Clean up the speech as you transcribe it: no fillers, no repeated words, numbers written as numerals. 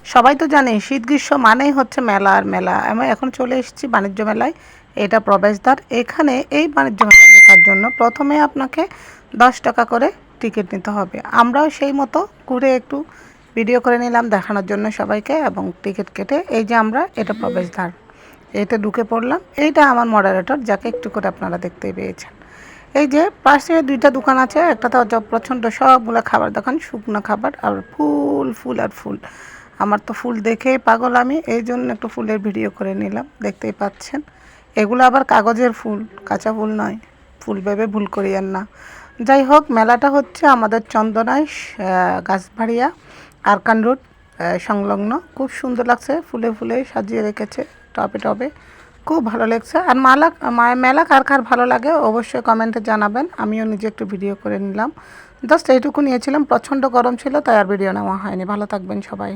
সবাই তো জানে শীত গ্রীষ্ম মানেই হচ্ছে মেলা আর মেলা। আমি এখন চলে এসেছি বাণিজ্য মেলায়। এটা প্রবেশদ্বার। এখানে এই বাণিজ্য মেলায় ঢোকার জন্য প্রথমে আপনাকে 10 টাকা করে টিকিট নিতে হবে। আমরাও সেই মতো ঘুরে একটু ভিডিও করে নিলাম দেখানোর জন্য সবাইকে এবং টিকিট কেটে এই যে আমরা এটা প্রবেশদ্বার। এটা ঢুকে পড়লাম। এইটা আমার মডারেটর, যাকে একটু করে আপনারা দেখতেই পেয়েছেন। এই যে পাশে 2টা দোকান আছে, একটাতে প্রচণ্ড সবগুলো খাবার দোকান, শুকনো খাবার আর ফুল ফুল আর ফুল। আমার তো ফুল দেখেই পাগল আমি, এই জন্য একটু ফুলের ভিডিও করে নিলাম, দেখতেই পাচ্ছেন। এগুলো আবার কাগজের ফুল, কাঁচা ফুল নয়, ফুল ভেবে ভুল করিয়েন না। যাই হোক, মেলাটা হচ্ছে আমাদের চন্দনায় গাছবাড়িয়া আরকান রোড সংলগ্ন। খুব সুন্দর লাগছে, ফুলে ফুলে সাজিয়ে রেখেছে টবে টবে, খুব ভালো লাগছে। আর মেলা কার কার ভালো লাগে অবশ্যই কমেন্টে জানাবেন। আমিও নিজে একটু ভিডিও করে নিলাম, জাস্ট এইটুকু নিয়েছিলাম। প্রচণ্ড গরম ছিল তাই আর ভিডিও নেওয়া হয়নি। ভালো থাকবেন সবাই।